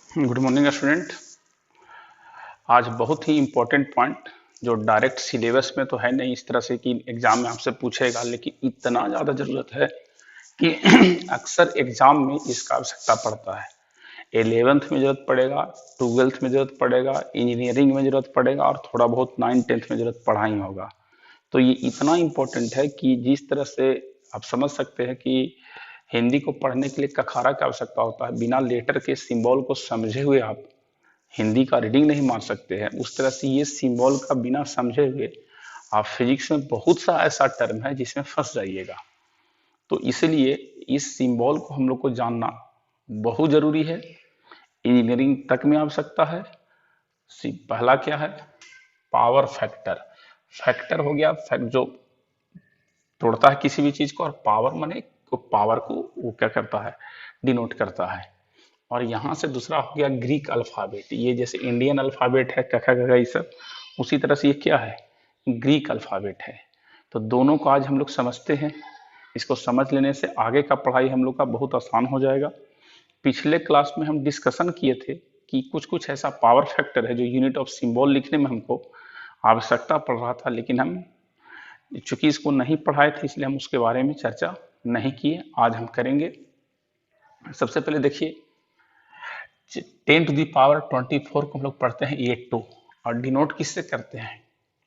Good morning student. आज बहुत ही important point जो डायरेक्ट सिलेबस में तो है नहीं इस तरह से कि एग्जाम में आपसे पूछेगा, लेकिन इतना ज़्यादा ज़रूरत है कि अक्सर एग्जाम में इसका आवश्यकता पड़ता है। 11th में ज़रूरत पड़ेगा, 12th में ज़रूरत पड़ेगा, इंजीनियरिंग में ज़रूरत पड़ेगा और थोड़ा बहुत 9th 10th में ज़रूरत पड़ा ही होगा। तो ये इतना इम्पोर्टेंट है कि जिस तरह से आप समझ सकते हैं कि हिंदी को पढ़ने के लिए कखारा की आवश्यकता होता है, बिना लेटर के सिंबल को समझे हुए आप हिंदी का रीडिंग नहीं मार सकते हैं। उस तरह से ये सिंबल का बिना समझे हुए आप फिजिक्स में बहुत सा ऐसा टर्म है जिसमें फंस जाइएगा। तो इसलिए इस सिंबल को हम लोग को जानना बहुत जरूरी है। इंजीनियरिंग तक में आवश्यकता है। पहला क्या है? Power factor. फैक्टर हो गया फैक्ट जो तोड़ता है किसी भी चीज को, और पावर माने पावर को वो क्या करता है, डिनोट करता है। और यहाँ से दूसरा हो गया ग्रीक अल्फाबेट। ये जैसे इंडियन अल्फाबेट है क ख ग घ ये सब, उसी तरह से ये क्या है, ग्रीक अल्फाबेट है। तो दोनों को आज हम लोग समझते हैं। इसको समझ लेने से आगे का पढ़ाई हम लोग का बहुत आसान हो जाएगा। पिछले क्लास में हम डिस्कशन किए थे कि कुछ कुछ ऐसा पावर फैक्टर है जो यूनिट ऑफ सिंबल लिखने में हमको आवश्यकता पड़ रहा था, लेकिन हम चूंकि इसको नहीं पढ़ाए थे इसलिए हम उसके बारे में चर्चा नहीं किए। आज हम करेंगे। सबसे पहले देखिए, 10 to the power 24 को हम लोग पढ़ते हैं A2 और डिनोट किससे करते हैं,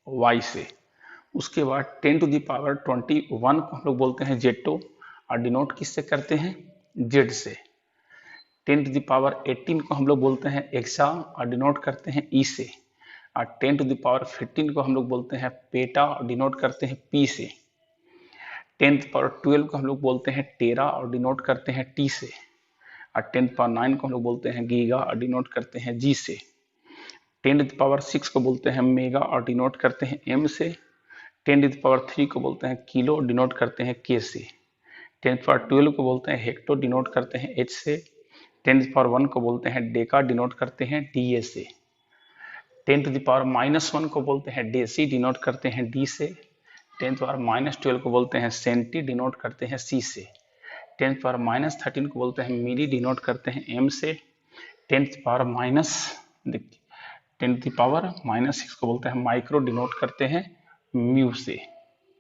Y से। उसके बाद 10 to the power 21 को हम लोग बोलते हैं Z2 और डिनोट किससे करते हैं, Z से। 10 to the power 18 को हम लोग बोलते हैं एक्सा और डिनोट करते हैं E से। और 10 to the power 15 को हम लोग बोलते हैं पेटा और डिनोट करते हैं P से। 10 to the power 12 को हम लोग बोलते हैं टेरा और डिनोट करते हैं T से। और 10 to the power 9 को हम लोग बोलते हैं गीगा और डिनोट करते हैं G से। 10 to the power 6 को बोलते हैं मेगा और डिनोट करते हैं M से। 10 to the power 3 को बोलते हैं किलो, डिनोट करते हैं K से। 10 to the power 12 को बोलते हैं हेक्टो, डिनोट करते हैं H से। 10 to the power 1 को बोलते हैं डेका, डिनोट करते हैं DA से। 10 to the power -1 को बोलते हैं डेसी, डिनोट करते हैं D से। 10 to the power-12 को बोलते हैं सेंटी, डिनोट करते हैं C से। 10 to the power-13 को बोलते हैं मिली, डिनोट करते हैं M से। 10 to the power-6 को बोलते हैं माइक्रो, डिनोट करते हैं म्यू से।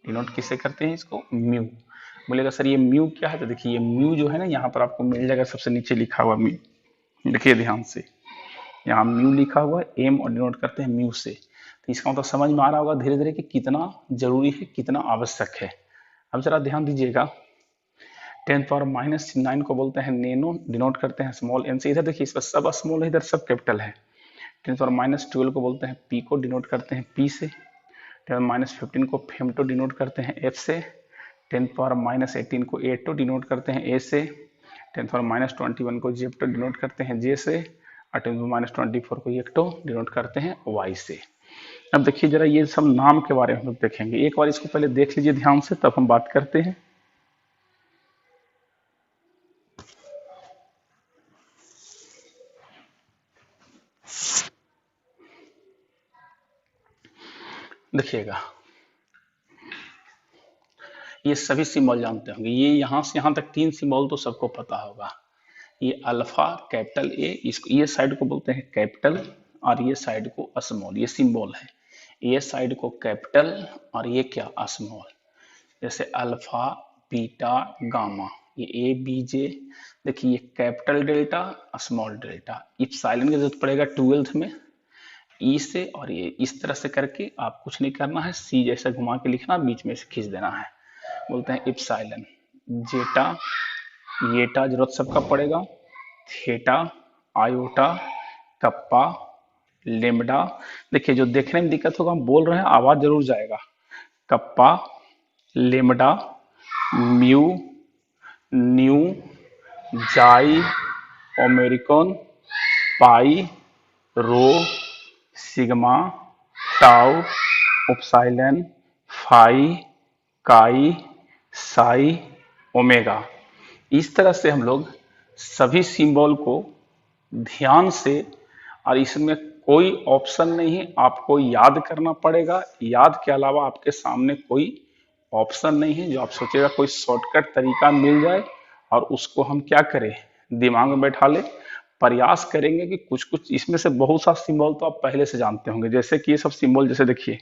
डिनोट किससे करते हैं इसको, म्यू। बोलेगा सर ये म्यू क्या है, तो देखिए ये म्यू जो है ना यहाँ पर आपको मिल जाएगा, सबसे नीचे लिखा हुआ म्यू। देखिए ध्यान से, यहाँ म्यू लिखा हुआ है, एम और डिनोट करते हैं म्यू से। तो इसका मतलब समझ में आ रहा होगा धीरे धीरे कि कितना जरूरी है, कितना आवश्यक है। अब जरा ध्यान दीजिएगा, 10 to the power-9 को बोलते हैं नैनो, डिनोट करते हैं स्मॉल एन से। इधर देखिए इस पर सब स्मॉल है, इधर सब कैपिटल है। 10 to the power-12 को बोलते हैं पी को, डिनोट करते हैं पी से। 10 to the power-15 को फेमटो, डिनोट करते हैं एफ से। 10 to the power-18 को एटो, डिनोट करते हैं ए से। 10 to the power-21 को जेप्टो, डिनोट करते हैं जे से। और 10 to the power-24 को एक्टो, डिनोट करते हैं वाई से। अब देखिए जरा ये सब नाम के बारे में हम लोग देखेंगे। एक बार इसको पहले देख लीजिए ध्यान से, तब हम बात करते हैं। देखिएगा ये सभी सिंबल जानते होंगे। ये यहाँ से यहाँ तक 3 सिंबल तो सबको पता होगा। ये अल्फा कैपिटल ए, इसको ये साइड को बोलते हैं कैपिटल और ये साइड को स्मॉल, ये सिंबल है। ये साइड को कैपिटल और ये क्या, स्मॉल। जैसे अल्फा, बीटा, गामा, ये ए बी जे। देखिए ये capital delta, small delta. Epsilon की जरूरत पड़ेगा 12th में, ई से। और ये इस तरह से करके आप कुछ नहीं करना है, सी जैसा घुमा के लिखना, बीच में से खींच देना है। बोलते हैं इप्सिलॉन। जेटा, येटा जरूरत सबका पड़ेगा। Theta, iota, kappa, lambda. देखिए जो देखने में दिक्कत होगा, हम बोल रहे हैं आवाज जरूर जाएगा। कप्पा, लेमडा, म्यू, न्यू, जाई, ओमेरिकन, पाई, रो, सिग्मा, टाउ, उपसाइलन, फाई, काई, साई, ओमेगा। इस तरह से हम लोग सभी सिंबल को ध्यान से, और इसमें कोई ऑप्शन नहीं है, आपको याद करना पड़ेगा। याद के अलावा आपके सामने कोई ऑप्शन नहीं है जो आप सोचेगा कोई शॉर्टकट तरीका मिल जाए और उसको हम क्या करें, दिमाग में बैठा ले। प्रयास करेंगे कि कुछ कुछ इसमें से बहुत सा सिंबल तो आप पहले से जानते होंगे, जैसे कि ये सब सिंबल, जैसे देखिए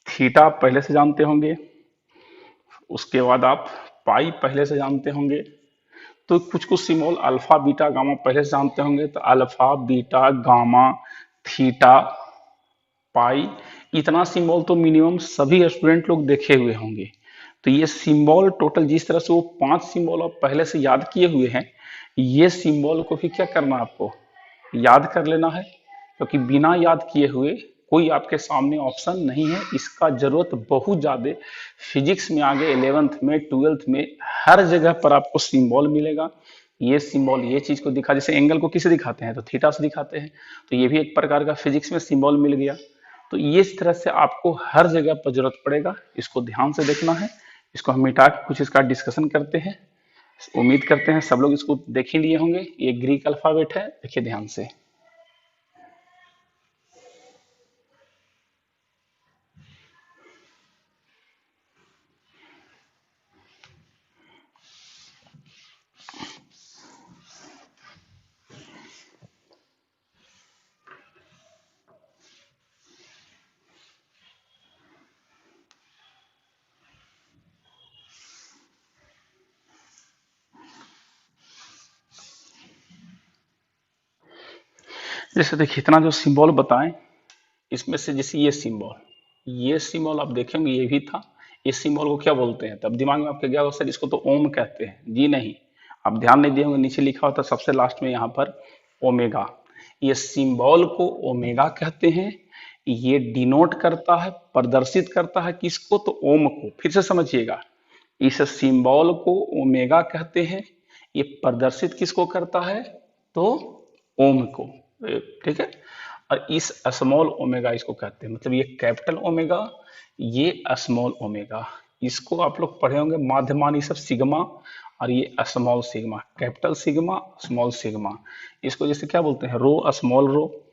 थीटा आप पहले से जानते होंगे, उसके बाद आप पाई पहले से जानते होंगे, तो कुछ कुछ सिंबल अल्फा बीटा गामा पहले से जानते होंगे, तो alpha beta gamma theta pi, इतना सिंबल तो मिनिमम सभी स्टूडेंट लोग देखे हुए होंगे। तो ये सिंबल टोटल जिस तरह से वो 5 सिंबल आप पहले से याद किए हुए हैं, ये सिंबल को भी क्या करना है आपको, याद कर लेना है, क्योंकि बिना याद किए हुए कोई आपके सामने ऑप्शन नहीं है। इसका जरूरत बहुत ज्यादा फिजिक्स में, आगे 11th में 12th में हर जगह पर आपको सिंबल मिलेगा। ये सिंबल ये चीज को दिखा, जैसे एंगल को किसे दिखाते हैं, तो थीटा से दिखाते हैं, तो ये भी एक प्रकार का फिजिक्स में सिंबल मिल गया। तो ये इस तरह से आपको हर जगह पर जरूरत पड़ेगा, इसको ध्यान से देखना है। इसको हम मिटा के कुछ इसका डिस्कशन करते हैं। उम्मीद करते हैं सब लोग इसको देख ही लिए होंगे। ये ग्रीक अल्फाबेट है, देखिए ध्यान से। जैसे देखिए इतना जो सिंबल बताएं, इसमें से जैसे ये सिंबल आप देखेंगे ये भी था। इस सिंबल को क्या बोलते हैं, तब दिमाग में आपके क्या होगा, सर इसको तो ओम कहते हैं। जी नहीं, आप ध्यान नहीं दिए होंगे, नीचे लिखा होता सबसे लास्ट में यहाँ पर ओमेगा। ये सिंबल को ओमेगा कहते हैं। ये डिनोट करता है, प्रदर्शित करता है किसको, तो ओम को। फिर से समझिएगा, इस सिंबल को ओमेगा कहते हैं। ये प्रदर्शित किसको करता है, तो ओम को। ठीक है। और इस स्मॉल ओमेगा इसको कहते हैं, मतलब ये कैपिटल ओमेगा, ये स्मॉल ओमेगा। इसको आप लोग पढ़े होंगे माध्यमान, ये सब सिग्मा, और ये small sigma, capital sigma small sigma. इसको जैसे क्या बोलते हैं, रो स्मॉल रो,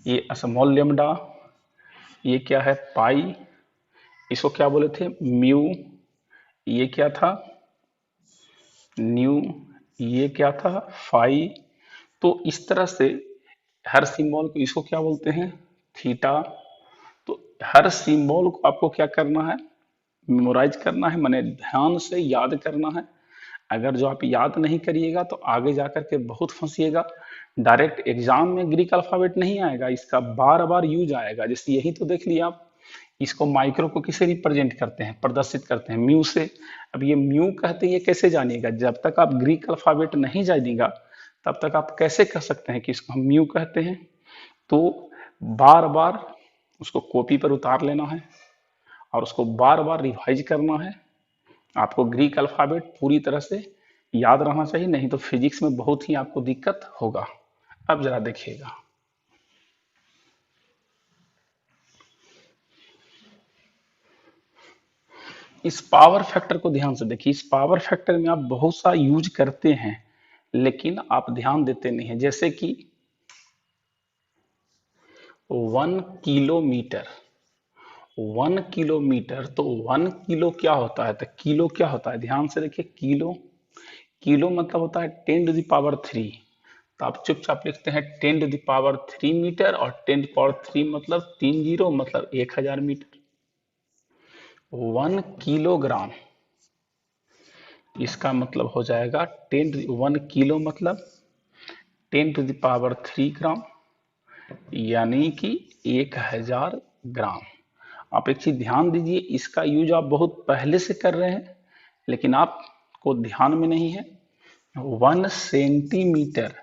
ये स्मॉल लेमडा, ये क्या है पाई, इसको क्या बोले थे म्यू, ये क्या था न्यू, ये क्या था फाई। तो इस तरह से हर सिंबल को, इसको क्या बोलते हैं थीटा। तो हर सिंबल को आपको क्या करना है, मेमोराइज करना है, माने ध्यान से याद करना है। अगर जो आप याद नहीं करिएगा तो आगे जाकर के बहुत फंसिएगा। डायरेक्ट एग्जाम में ग्रीक अल्फाबेट नहीं आएगा, इसका बार बार यूज आएगा। जैसे यही तो देख लिया आप, इसको माइक्रो को किसे रिप्रेजेंट करते हैं, प्रदर्शित करते हैं म्यू से। अब ये म्यू कहते हैं, ये कैसे जानिएगा, जब तक आप ग्रीक अल्फाबेट नहीं जानिएगा तब तक आप कैसे कह सकते हैं कि इसको हम म्यू कहते हैं। तो बार बार उसको कॉपी पर उतार लेना है और उसको बार बार रिवाइज करना है। आपको ग्रीक अल्फाबेट पूरी तरह से याद रहना चाहिए, नहीं तो फिजिक्स में बहुत ही आपको दिक्कत होगा। अब जरा देखिएगा, इस पावर फैक्टर को ध्यान से देखिए। इस पावर फैक्टर में आप बहुत सा यूज करते हैं, लेकिन आप ध्यान देते नहीं है। जैसे कि 1 किलोमीटर, 1 किलोमीटर, तो 1 किलो क्या होता है, तो किलो क्या होता है, ध्यान से देखिए। किलो, किलो मतलब होता है 10⁻³ तो आप चुपचाप लिखते हैं 10⁻³ मीटर, और 10⁻³ मतलब 30, मतलब 1000 मीटर। 1 किलोग्राम, इसका मतलब हो जाएगा 1 किलो मतलब 10⁻³ यानी कि 1000 ग्राम। आप एक चीज ध्यान दीजिए, इसका यूज आप बहुत पहले से कर रहे हैं लेकिन आपको ध्यान में नहीं है। 1 सेंटीमीटर,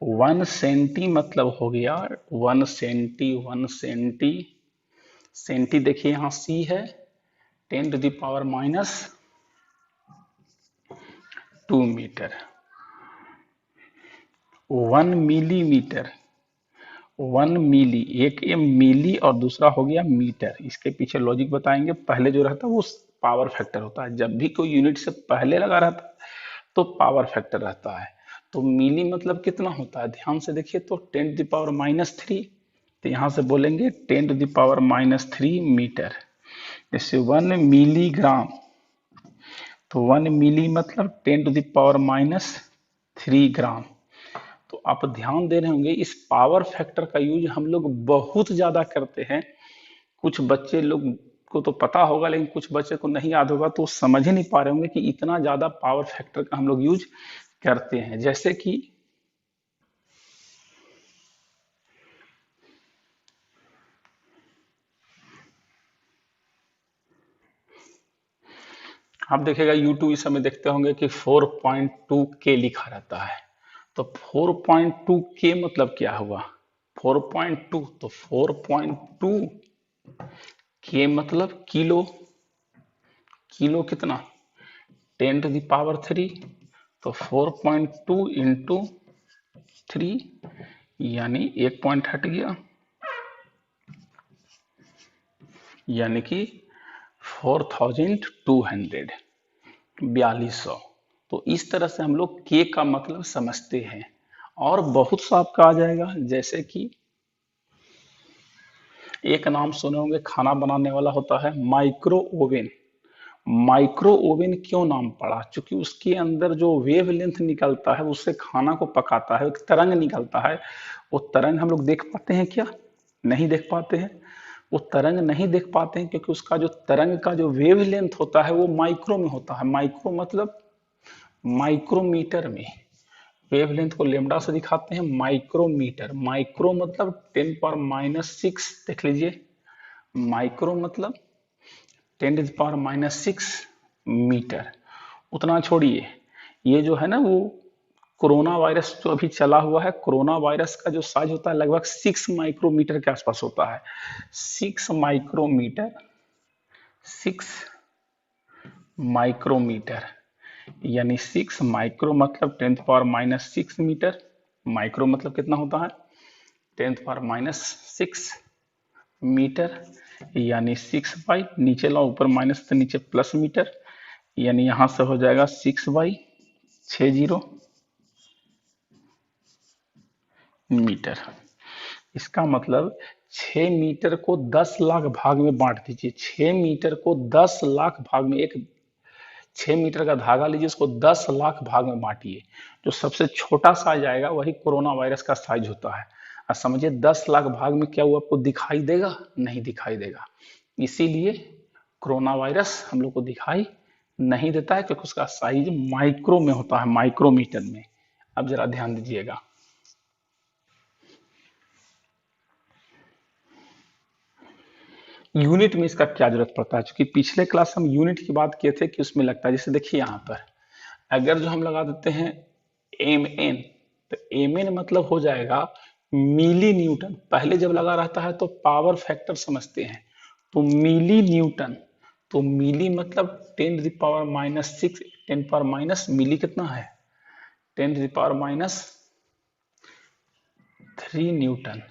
1 सेंटी मतलब हो गया 1 सेंटी, 1 सेंटी, सेंटी देखिए यहाँ सी है, 10⁻²मीटर। 1 मिलीमीटर, 1 मिली, एक ये मिली और दूसरा हो गया मीटर। इसके पीछे लॉजिक बताएंगे। पहले जो रहता है वो पावर फैक्टर होता है, जब भी कोई यूनिट से पहले लगा रहता है तो पावर फैक्टर रहता है। तो मिली मतलब कितना होता है, ध्यान से देखिए, तो 10⁻³ तो यहाँ से बोलेंगे 10⁻³ मीटर। जैसे 1 मिलीग्राम, तो 1 मिली मतलब 10⁻³ ग्राम। तो आप ध्यान दे रहे होंगे इस पावर फैक्टर का यूज हम लोग बहुत ज्यादा करते हैं। कुछ बच्चे लोग को तो पता होगा लेकिन कुछ बच्चे को नहीं याद होगा, तो समझ ही नहीं पा रहे होंगे कि इतना ज्यादा पावर फैक्टर का हम लोग यूज करते हैं। जैसे कि आप देखिएगा यूट्यूब इस समय देखते होंगे कि 4.2K लिखा रहता है। तो 4.2K मतलब क्या हुआ? 4.2, तो 4.2K मतलब किलो। किलो कितना? 10⁻³ तो 4.2 इंटू 3, यानी एक पॉइंट हट गया, यानी कि 4200, 4200। तो इस तरह से हम लोग के का मतलब समझते हैं। और बहुत सा आपका आ जाएगा, जैसे कि एक नाम सुने होंगे खाना बनाने वाला होता है माइक्रो ओवन। माइक्रो ओवन क्यों नाम पड़ा? क्योंकि उसके अंदर जो वेव लेंथ निकलता है उससे खाना को पकाता है, एक तरंग निकलता है। वो तरंग हम लोग देख पाते हैं क्या? नहीं देख पाते हैं। वो तरंग नहीं देख पाते हैं क्योंकि उसका जो तरंग का जो वेव लेंथ होता है वो माइक्रो में होता है। माइक्रो मतलब माइक्रोमीटर में। वेवलेंथ को लेमडा से दिखाते हैं माइक्रोमीटर। माइक्रो मतलब 10⁻⁻6, देख लीजिए। माइक्रो मतलब 10⁻⁻6 मीटर। उतना छोड़िए, ये जो है ना वो कोरोना वायरस जो अभी चला हुआ है, कोरोना वायरस का जो साइज होता है लगभग 6 माइक्रोमीटर के आसपास होता है। 6 माइक्रोमीटर, 6 माइक्रोमीटर, यानी 6 माइक्रो मतलब 10⁻⁻6 मीटर। माइक्रो मतलब कितना होता है? 10⁻⁻6 मीटर, यानी 6 बाई, नीचे लाओ ऊपर माइनस तो नीचे प्लस मीटर, यानी यहां से हो जाएगा 6/60 मीटर। इसका मतलब 6 मीटर को 10 लाख भाग में बांट दीजिए। 6 मीटर को 10 लाख भाग में, एक 6 मीटर का धागा लीजिए, उसको 10 लाख भाग में बांटिए। जो सबसे छोटा साइज आएगा वही कोरोना वायरस का साइज होता है। और समझिए 10 लाख भाग में क्या वो आपको दिखाई देगा? नहीं दिखाई देगा। इसीलिए कोरोना वायरस हम लोग को दिखाई नहीं देता है क्योंकि उसका साइज माइक्रो में होता है, माइक्रोमीटर में। अब जरा ध्यान दीजिएगा। यूनिट में इसका क्या जरूरत पड़ता है? क्योंकि पिछले क्लास हम यूनिट की बात किए थे कि उसमें लगता है। जैसे देखिए यहाँ पर अगर जो हम लगा देते हैं mn, तो mn मतलब हो जाएगा मिली न्यूटन। पहले जब लगा रहता है तो पावर फैक्टर समझते हैं, तो मिली न्यूटन। तो मिली मतलब 10⁻⁻6, 10 मिली कितना है? 10⁻³ न्यूटन।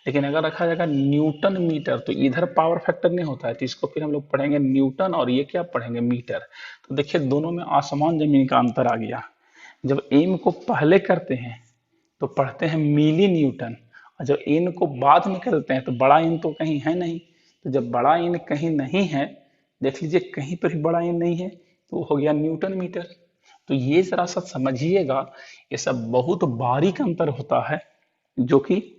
लेकिन अगर रखा जाएगा न्यूटन मीटर तो इधर पावर फैक्टर नहीं होता है, तो इसको फिर हम लोग पढ़ेंगे न्यूटन और ये क्या पढ़ेंगे? मीटर। तो देखिए दोनों में आसमान जमीन का अंतर आ गया। जब एम को पहले करते हैं तो पढ़ते हैं मिली न्यूटन, और जब एन को बाद में करते हैं तो बड़ा एन तो कहीं है नहीं। तो जब बड़ा एन कहीं नहीं है, देख लीजिए कहीं पर भी बड़ा एन नहीं है, तो हो गया न्यूटन मीटर। तो ये जरा सा समझिएगा, ये सब बहुत बारीक अंतर होता है जो कि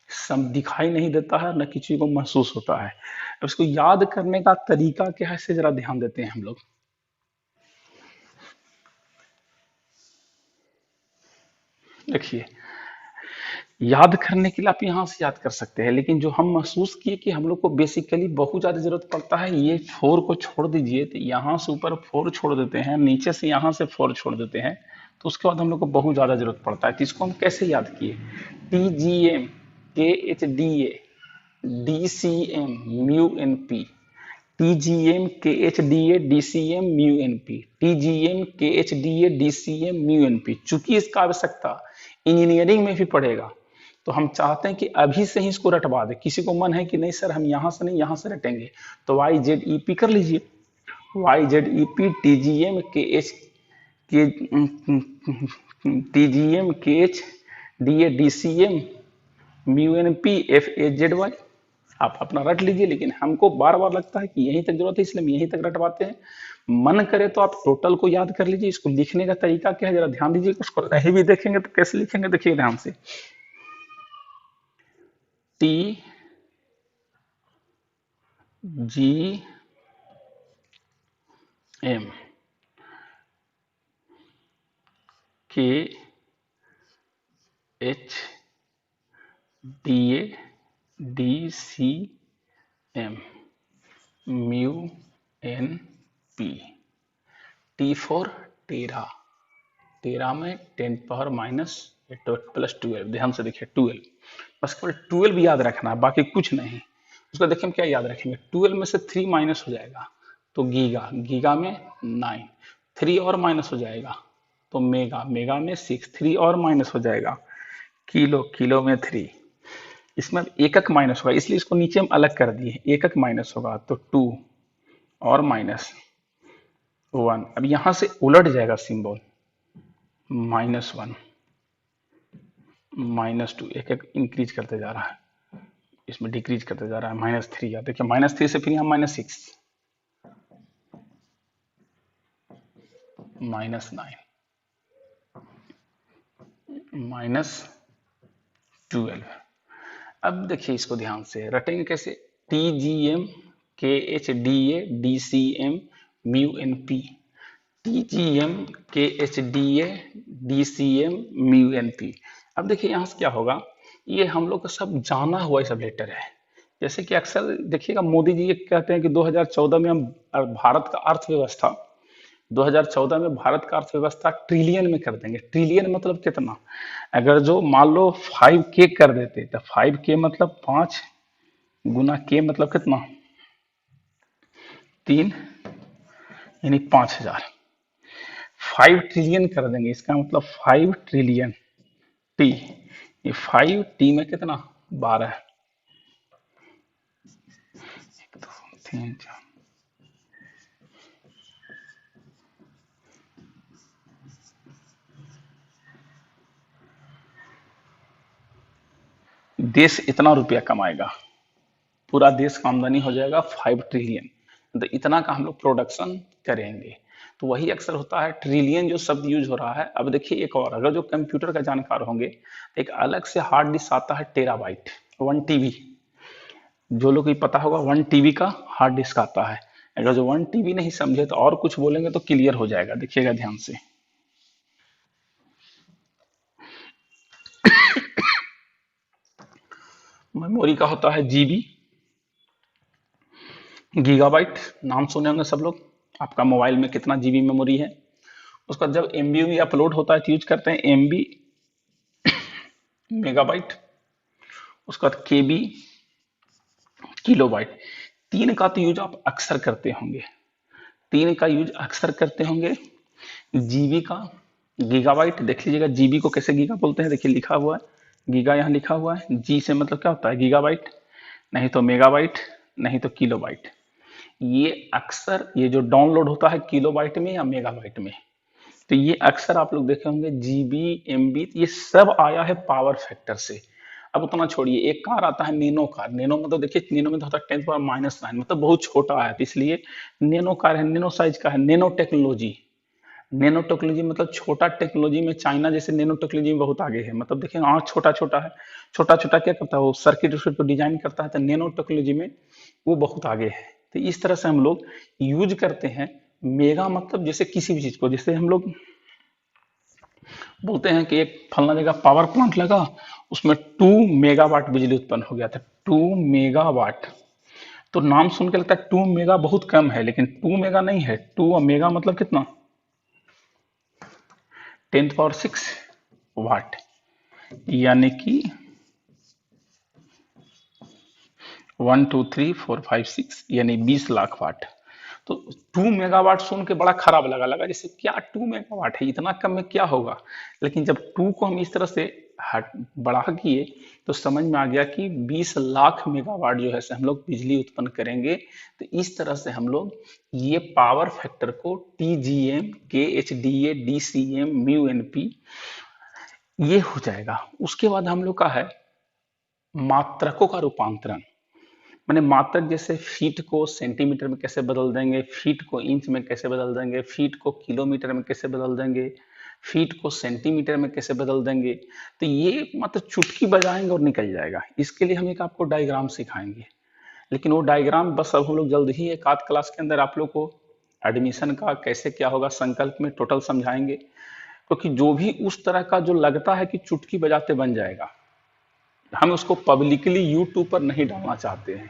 सम दिखाई नहीं देता है, न किसी को महसूस होता है। अब इसको याद करने का तरीका क्या है, इसे जरा ध्यान देते हैं हम लोग। देखिए, याद करने के लिए आप यहाँ से याद कर सकते हैं, लेकिन जो हम महसूस किए कि हम लोग को बेसिकली बहुत ज्यादा जरूरत पड़ता है, ये 4 को छोड़ दीजिए, तो यहाँ से ऊपर 4 छोड़ देते हैं, नीचे से यहाँ से 4 छोड़ देते हैं, तो उसके बाद हम लोग को बहुत ज्यादा जरूरत पड़ता है। तो इसको हम कैसे याद किए? TGM, KHDA, DCM, mu N P. TGM, KHDA, DCM, mu N P. TGM, KHDA, DCM, mu N P. चूंकि इसका आवश्यकता इंजीनियरिंग में भी पड़ेगा, तो हम चाहते हैं कि अभी से ही इसको रटवा दे। किसी को मन है कि नहीं सर हम यहाँ से नहीं यहाँ से रटेंगे, तो YZEP कर लीजिए। YZEP, TGM, KH के TGM, KHDA, DCM, mu N P, FAZY। आप अपना रट लीजिए, लेकिन हमको बार बार लगता है कि यहीं तक जरूरत है, इसलिए हम यहीं तक रटवाते हैं। मन करे तो आप टोटल को याद कर लीजिए। इसको लिखने का तरीका क्या है जरा ध्यान दीजिए, उसको नहीं भी देखेंगे तो कैसे लिखेंगे देखिए ध्यान से। T G M K H D A D C M mu N P. T for tera, tera में 10⁻⁻² ध्यान से देखिए 12, बस केवल 12 याद रखना है बाकी कुछ नहीं। उसका देखिए हम क्या याद रखेंगे, 12 में से 3 माइनस हो जाएगा तो गीगा, गीगा में 9, 3 और माइनस हो जाएगा तो मेगा, मेगा में 6, 3 और माइनस हो जाएगा किलो, किलो में 3। इसमें एकक माइनस होगा इसलिए इसको नीचे हम अलग कर दिए, एकक माइनस होगा तो 2 और माइनस 1। अब यहां से उलट जाएगा सिंबल, -1 -2, एक एक इंक्रीज करते जा रहा है, इसमें डिक्रीज करते जा रहा है, -3 याद देखिए, -3 से फिर यहाँ -6 -9 -12। अब देखिए इसको ध्यान से रटेंगे कैसे, T G M K H D A D C M mu N P, T G M K H D A D C M mu N P. अब देखिए यहाँ से क्या होगा, ये हम लोग का सब जाना हुआ सब लेटर है। जैसे कि अक्सर देखिएगा मोदी जी ये कहते हैं कि 2014 में हम भारत का अर्थव्यवस्था 2014 में भारत का अर्थव्यवस्था ट्रिलियन में कर देंगे। ट्रिलियन मतलब कितना, अगर जो मान लो 5K कर देते तो 5K मतलब 5 गुना K मतलब कितना 3, यानी 5000। 5 ट्रिलियन कर देंगे इसका मतलब 5 ट्रिलियन टी, ये 5 टी में कितना 12, 1 2 3 4। देश इतना रुपया कमाएगा, पूरा देश का आमदनी हो जाएगा 5 ट्रिलियन, तो इतना का हम लोग प्रोडक्शन करेंगे। तो वही अक्सर होता है ट्रिलियन जो शब्द यूज हो रहा है। अब देखिए एक और, अगर जो कंप्यूटर का जानकार होंगे तो एक अलग से हार्ड डिस्क आता है टेराबाइट, 1 TB, जो लोग को पता होगा 1 TB का हार्ड डिस्क आता है। अगर जो 1 TB नहीं समझे तो और कुछ बोलेंगे तो क्लियर हो जाएगा, देखिएगा ध्यान से। मेमोरी का होता है जीबी, गीगाबाइट नाम सुने होंगे सब लोग, आपका मोबाइल में कितना जीबी मेमोरी है। उसका जब एमबी में अपलोड होता है तो यूज करते हैं एमबी, मेगाबाइट, उसका बाद केबी, किलोबाइट। तीन का तो यूज आप अक्सर करते होंगे, तीन का यूज अक्सर करते होंगे। जीबी का, गीगाबाइट देख लीजिएगा, जीबी को कैसे गीगा बोलते हैं, देखिए लिखा हुआ है गीगा, यहाँ लिखा हुआ है। जी से मतलब क्या होता है गीगाबाइट, नहीं तो मेगाबाइट, नहीं तो किलोबाइट। ये अक्सर ये जो डाउनलोड होता है किलोबाइट में या मेगाबाइट में, तो ये अक्सर आप लोग देखे होंगे जीबी एमबी, ये सब आया है पावर फैक्टर से। अब उतना छोड़िए, एक कार आता है नैनो कार, नैनो मतलब देखिए नैनो में तो होता है 10⁻⁹ मतलब बहुत छोटा है, तो इसलिए नैनो कार है, नैनो साइज का है। नैनो टेक्नोलॉजी, नैनो टेक्नोलॉजी मतलब छोटा टेक्नोलॉजी में चाइना जैसे नैनो टेक्नोलॉजी में बहुत आगे है। मतलब देखिए आँख छोटा छोटा है, छोटा छोटा क्या करता है वो सर्किट उर्किट को डिजाइन करता है, तो नैनो टेक्नोलॉजी में वो बहुत आगे है। तो इस तरह से हम लोग यूज करते हैं। मेगा मतलब जैसे किसी भी चीज को, जैसे हम लोग बोलते हैं कि एक फलना जगह पावर प्लांट लगा, उसमें 2 मेगावाट बिजली उत्पन्न हो गया था, 2 मेगावाट। तो नाम सुन के लगता है 2 मेगा बहुत कम है, लेकिन 2 मेगा नहीं है, 2 मेगा मतलब कितना 10⁻⁶ यानी कि 1 2 3 4 5 6 यानी 20 लाख वाट। तो 2 मेगावाट सुन के बड़ा खराब लगा, लगा जैसे क्या 2 मेगावाट है, इतना कम में क्या होगा। लेकिन जब 2 को हम इस तरह से हट बढ़ा किए तो समझ में आ गया कि 20 लाख मेगावाट जो है से हम लोग बिजली उत्पन्न करेंगे। तो इस तरह से हम लोग ये पावर फैक्टर को T G M K H D A D C M mu N P ये हो जाएगा। उसके बाद हम लोग का है मात्रकों का रूपांतरण। मैंने मात्रक जैसे फीट को सेंटीमीटर में कैसे बदल देंगे, फीट को इंच में कैसे बदल देंगे, फीट को किलोमीटर में कैसे बदल देंगे, फीट को सेंटीमीटर में कैसे बदल देंगे, तो ये मतलब चुटकी बजाएंगे और निकल जाएगा। इसके लिए हम एक आपको डायग्राम सिखाएंगे, लेकिन वो डायग्राम बस अब हम लोग जल्द ही एक आध क्लास के अंदर आप लोग को एडमिशन का कैसे क्या होगा संकल्प में टोटल समझाएंगे। क्योंकि जो भी उस तरह का जो लगता है कि चुटकी बजाते बन जाएगा, हम उसको पब्लिकली यूट्यूब पर नहीं डालना चाहते हैं।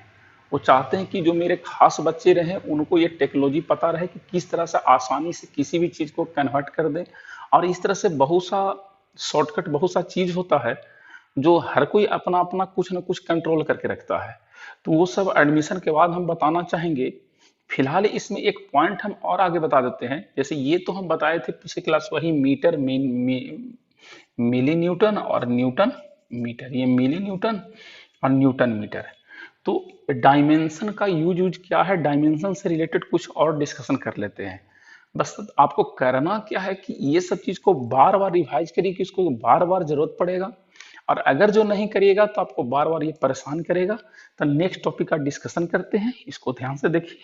वो चाहते हैं कि जो मेरे खास बच्चे रहे उनको ये टेक्नोलॉजी पता रहे कि किस तरह से आसानी से किसी भी चीज़ को कन्वर्ट कर दें। और इस तरह से बहुत सा शॉर्टकट, बहुत सा चीज़ होता है जो हर कोई अपना अपना कुछ ना कुछ कंट्रोल करके रखता है। तो वो सब एडमिशन के बाद हम बताना चाहेंगे। फिलहाल इसमें एक पॉइंट हम और आगे बता देते हैं। जैसे ये तो हम बताए थे पिछले क्लास, वही मीटर मिली न्यूटन और न्यूटन मीटर, ये मिली न्यूटन और न्यूटन मीटर। तो डायमेंशन का यूज क्या है, डायमेंशन से रिलेटेड कुछ और डिस्कशन कर लेते हैं। बस आपको करना क्या है कि ये सब चीज को बार बार रिवाइज करिए कि इसको बार बार जरूरत पड़ेगा। और अगर जो नहीं करिएगा तो आपको बार बार ये परेशान करेगा। तो नेक्स्ट टॉपिक का डिस्कशन करते हैं, इसको ध्यान से देखिए।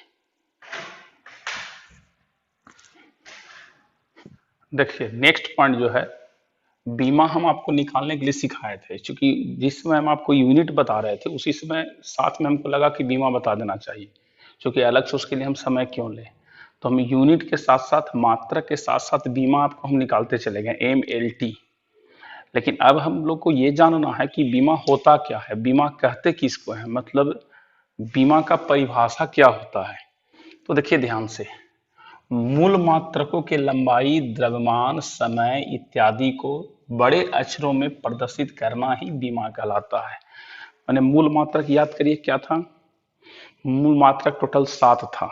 देखिए नेक्स्ट पॉइंट जो है, बीमा हम आपको निकालने के लिए सिखाए थे। क्योंकि जिस समय हम आपको यूनिट बता रहे थे उसी समय साथ में हमको लगा कि बीमा बता देना चाहिए, क्योंकि अलग से उसके लिए हम समय क्यों लें। तो हम यूनिट के साथ साथ मात्रा के साथ साथ बीमा आपको हम निकालते चले गए, MLT। लेकिन अब हम लोग को ये जानना है कि बीमा होता क्या है, बीमा कहते किसको है, मतलब बीमा का परिभाषा क्या होता है। तो देखिए ध्यान से, मूल मात्रकों के लंबाई, द्रव्यमान, समय इत्यादि को बड़े अक्षरों में प्रदर्शित करना ही बीमा कहलाता है। मैंने मूल मात्रक याद करिए क्या था, मूल मात्रक टोटल 7 था।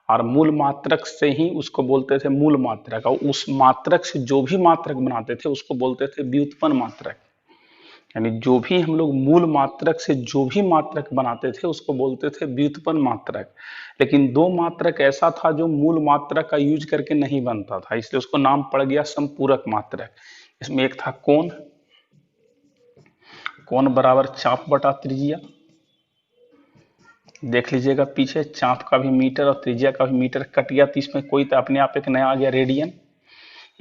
और मूल मात्रक से ही उसको बोलते थे मूल मात्रक, और उस मात्रक से जो भी मात्रक बनाते थे उसको बोलते थे व्युत्पन्न मात्रक। यानी जो भी हम लोग मूल मात्रक से जो भी मात्रक बनाते थे उसको बोलते थे व्युत्पन्न मात्रक। लेकिन दो मात्रक ऐसा था जो मूल मात्रक का यूज करके नहीं बनता था, इसलिए उसको नाम पड़ गया संपूरक मात्रक। इसमें एक था कोण, कोण बराबर चाप बटा त्रिज्या। देख लीजिएगा पीछे, चाप का भी मीटर और त्रिज्या का भी मीटर कट गया, तो इसमें कोई तो अपने आप एक नया आ गया, रेडियन।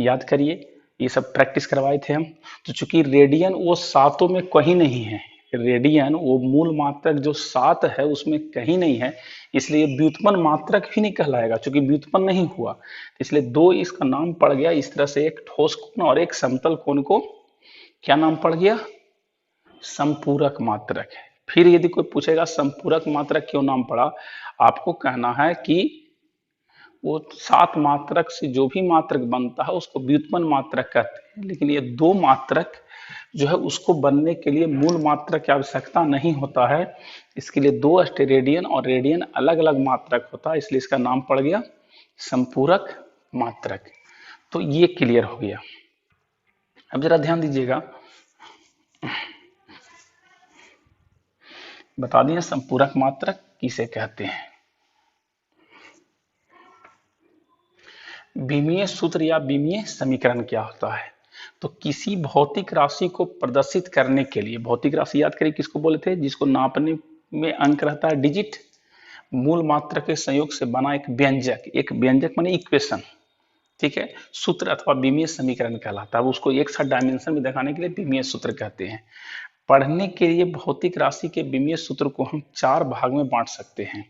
याद करिए, ये सब प्रैक्टिस करवाए थे हम। तो चूंकि रेडियन वो सातों में कहीं नहीं है, रेडियन वो मूल मात्रक जो 7 है उसमें कहीं नहीं है, इसलिए व्युत्पन्न मात्रक भी नहीं कहलाएगा, चूंकि व्युत्पन्न नहीं हुआ। इसलिए दो इसका नाम पड़ गया इस तरह से, एक ठोस कोण और एक समतल कोण को क्या नाम पड़ गया, संपूरक मात्रक है। फिर यदि कोई पूछेगा संपूरक मात्रक क्यों नाम पड़ा, आपको कहना है कि वो 7 मात्रक से जो भी मात्रक बनता है उसको व्युत्पन्न मात्रक कहते हैं। लेकिन ये दो मात्रक जो है उसको बनने के लिए मूल मात्रक की आवश्यकता नहीं होता है। इसके लिए दो रेडियन और रेडियन अलग अलग मात्रक होता है, इसलिए इसका नाम पड़ गया संपूरक मात्रक। तो ये क्लियर हो गया। अब जरा ध्यान दीजिएगा, बता दिए संपूरक मात्रक किसे कहते हैं। बीमीय सूत्र या बीमीय समीकरण क्या होता है, तो किसी भौतिक राशि को प्रदर्शित करने के लिए, भौतिक राशि याद करिए किसको बोले थे, जिसको नापने में अंक रहता है डिजिट, मूल मात्रा के संयोग से बना एक व्यंजक, एक व्यंजक माने इक्वेशन, ठीक है, सूत्र अथवा बीमीय समीकरण कहलाता है। उसको एक साथ डायमेंशन में दिखाने के लिए बीमीय सूत्र कहते हैं। पढ़ने के लिए भौतिक राशि के बीमीय सूत्र को हम 4 भाग में बांट सकते हैं।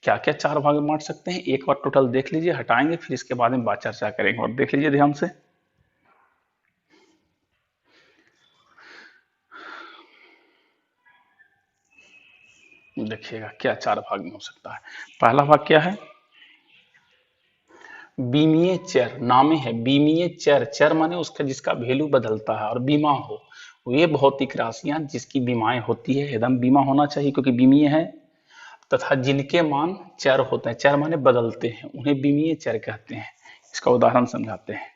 क्या क्या 4 भाग में बांट सकते हैं, एक बार टोटल देख लीजिए, हटाएंगे फिर इसके बाद में बात चर्चा करेंगे, और देख लीजिए ध्यान से। देखिएगा क्या 4 भाग में हो सकता है। पहला भाग क्या है, बीमीय चर, नामे है बीमीय चर, चर माने उसका जिसका वैल्यू बदलता है, और बीमा हो वे भौतिक राशियां जिसकी बीमाएं होती है, एकदम बीमा होना चाहिए क्योंकि बीमीय है, तथा जिनके मान चर होते हैं, चर माने बदलते हैं, उन्हें बीमीय चर कहते हैं। इसका उदाहरण समझाते हैं।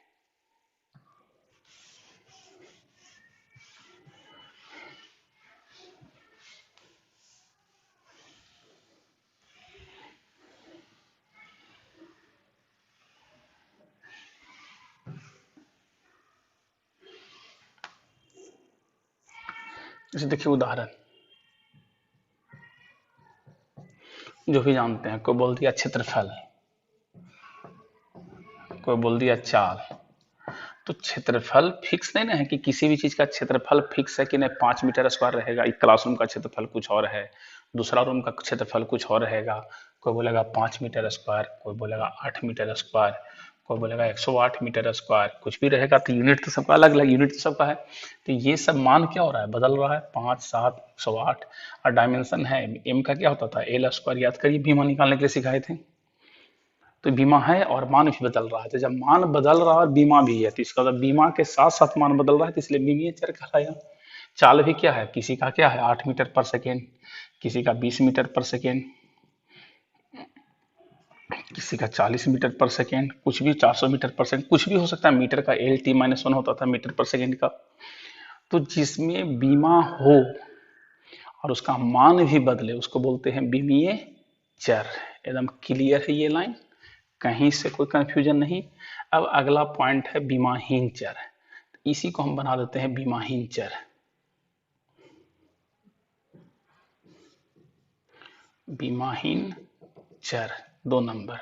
जैसे देखिए उदाहरण, जो भी जानते हैं। कोई बोल दिया क्षेत्रफल, कोई बोल दिया चाल। तो क्षेत्रफल फिक्स नहीं ना है कि किसी भी चीज का क्षेत्रफल फिक्स है कि नहीं 5 मीटर स्क्वायर रहेगा। एक क्लासरूम का क्षेत्रफल कुछ और है, दूसरा रूम का क्षेत्रफल कुछ और रहेगा। कोई बोलेगा 5 मीटर स्क्वायर, कोई बोलेगा 8 मीटर स्क्वायर, कोई बोलेगा 108 मीटर स्क्वायर, कुछ भी रहेगा। तो यूनिट तो सबका अलग अलग, यूनिट तो सबका है। तो ये सब मान क्या हो रहा है, बदल रहा है। 5, 7, 108। और डायमेंशन है एम का क्या होता था, एल स्क्वायर। याद करिए बीमा निकालने के लिए सिखाए थे। तो बीमा है और मान भी बदल रहा है। तो जब मान बदल रहा है और बीमा भी है, तो इसका मतलब बीमा के साथ साथ मान बदल रहा है, तो इसलिए बीमीय चर कहलाया। चाल भी क्या है, किसी का क्या है 8 मीटर पर सेकेंड, किसी का 20 मीटर पर सेकेंड, किसी का 40 मीटर पर सेकेंड, कुछ भी 400 मीटर पर सेकेंड, कुछ भी हो सकता है। मीटर का LT-1 होता था मीटर पर सेकेंड का। तो जिसमें बीमा हो और उसका मान भी बदले उसको बोलते हैं बीमीय चर। एकदम क्लियर है ये लाइन, कहीं से कोई कंफ्यूजन नहीं। अब अगला पॉइंट है बीमाहीन चर। इसी को हम बना देते हैं बीमाहीन चर। बीमाहीन चर 2 नंबर।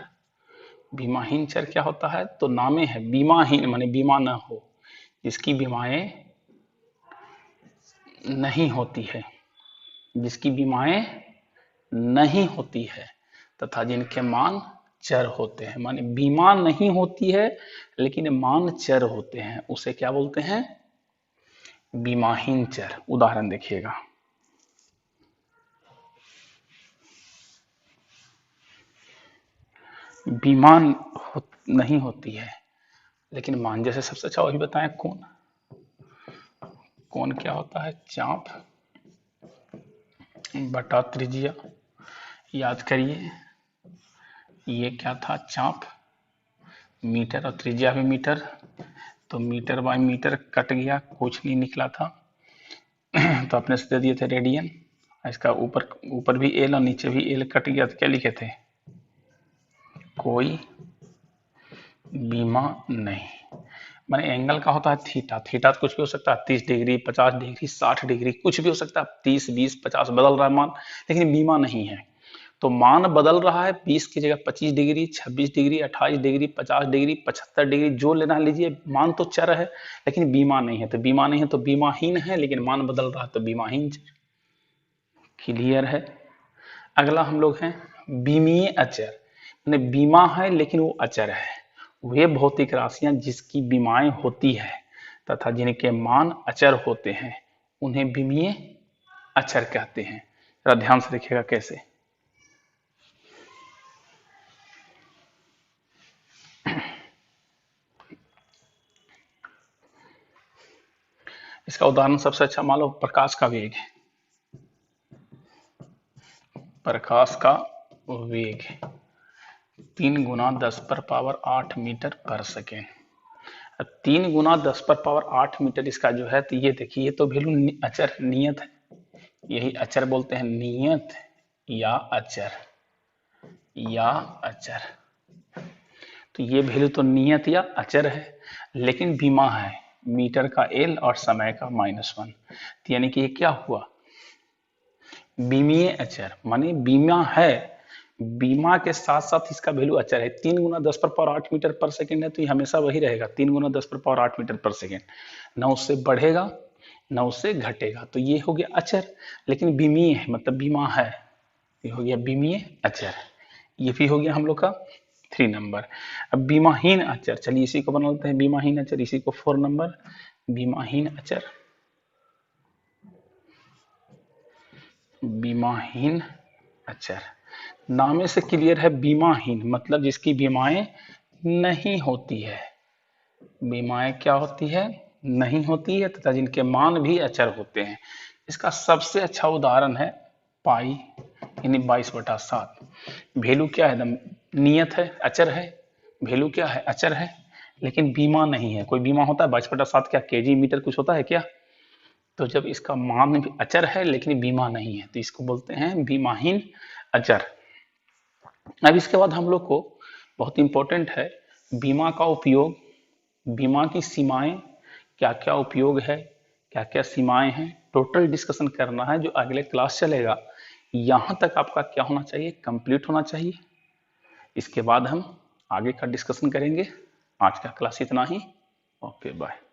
बीमाहीन चर क्या होता है, तो नामे है बीमाहीन, माने बीमा न हो, जिसकी बीमाएं नहीं होती है, जिसकी बीमाएं नहीं होती है, तथा जिनके मान चर होते हैं। माने बीमा नहीं होती है लेकिन मान चर होते हैं, उसे क्या बोलते हैं, बीमाहीन चर। उदाहरण देखिएगा, बीमा नहीं होती है लेकिन मान, जैसे सबसे अच्छा वही बताएं, कौन, कौन क्या होता है, चाप बटा त्रिज्या। याद करिए ये क्या था, चाप, मीटर और त्रिज्या भी मीटर, तो मीटर बाय मीटर कट गया, कुछ नहीं निकला था। तो अपने से दे दिए थे रेडियन। इसका ऊपर ऊपर भी एल और नीचे भी एल कट गया, तो क्या लिखे थे, कोई बीमा नहीं। माने एंगल का होता है थीटा, थीटा तो कुछ भी हो सकता है, 30 डिग्री, 50 डिग्री, 60 डिग्री, कुछ भी हो सकता है। 30, 20, 50 बदल रहा है मान, लेकिन बीमा नहीं है। तो मान बदल रहा है, 20 की जगह 25 degree, 26 degree, 28 degree, 50 degree, 75 degree, जो लेना लीजिए, मान तो चर है लेकिन बीमा नहीं है। तो बीमा नहीं है तो बीमाहीन है, लेकिन मान बदल रहा है तो बीमाहीन चर। क्लियर है। अगला हम लोग हैं बीमीय अचर। मैंने बीमा है लेकिन वो अचर है। वे भौतिक राशियां जिसकी बीमाएं होती है तथा जिनके मान अचर होते हैं उन्हें बीमीय अचर कहते हैं। जरा ध्यान से देखिएगा कैसे। इसका उदाहरण सबसे अच्छा मान लो प्रकाश का वेग। प्रकाश का वेग 3 × 10⁸ मीटर पर सेकेंड। 3 × 10⁸ इसका जो है, तो ये देखिए, ये तो वैल्यू अचर नियत है, यही अचर बोलते हैं, नियत या अचर, या अचर। तो ये वैल्यू तो नियत या अचर है, लेकिन बीमा है मीटर का एल और समय का -1। तो यानी कि ये क्या हुआ, बीमीय अचर। माने बीमा है, बीमा के साथ साथ इसका वैल्यू अचर है। 3 × 10⁸ मीटर पर सेकेंड है, तो ये हमेशा वही रहेगा, 3 × 10⁸मीटर पर सेकेंड। न उससे बढ़ेगा न उससे घटेगा। तो ये हो गया अचर, लेकिन बीमीय है, मतलब बीमा है। ये हो गया बीमीय अचर। ये भी हो गया हम लोग का 3 नंबर। अब बीमाहीन अचर, चलिए इसी को बना लेते हैं बीमाहीन अचर, इसी को 4 नंबर। बीमाहीन अचर, बीमाहीन अचर। नामे से क्लियर है, बीमाहीन मतलब जिसकी बीमाएं नहीं होती है। बीमाएं क्या होती है, नहीं होती है, तथा जिनके मान भी अचर होते हैं। इसका सबसे अच्छा उदाहरण है पाई, यानी 22/7। वैल्यू क्या है, नियत है, अचर है। वैल्यू क्या है, अचर है, लेकिन बीमा नहीं है। कोई बीमा होता है 22/7 क्या केजी मीटर कुछ होता है क्या। तो जब इसका मान भी अचर है लेकिन बीमा नहीं है, तो इसको बोलते हैं बीमाहीन अचर। अब इसके बाद हम लोग को बहुत इंपॉर्टेंट है बीमा का उपयोग, बीमा की सीमाएं, क्या क्या उपयोग है, क्या क्या सीमाएं हैं, टोटल डिस्कशन करना है, जो अगले क्लास चलेगा। यहां तक आपका क्या होना चाहिए, कंप्लीट होना चाहिए। इसके बाद हम आगे का डिस्कशन करेंगे। आज का क्लास इतना ही। Okay bye.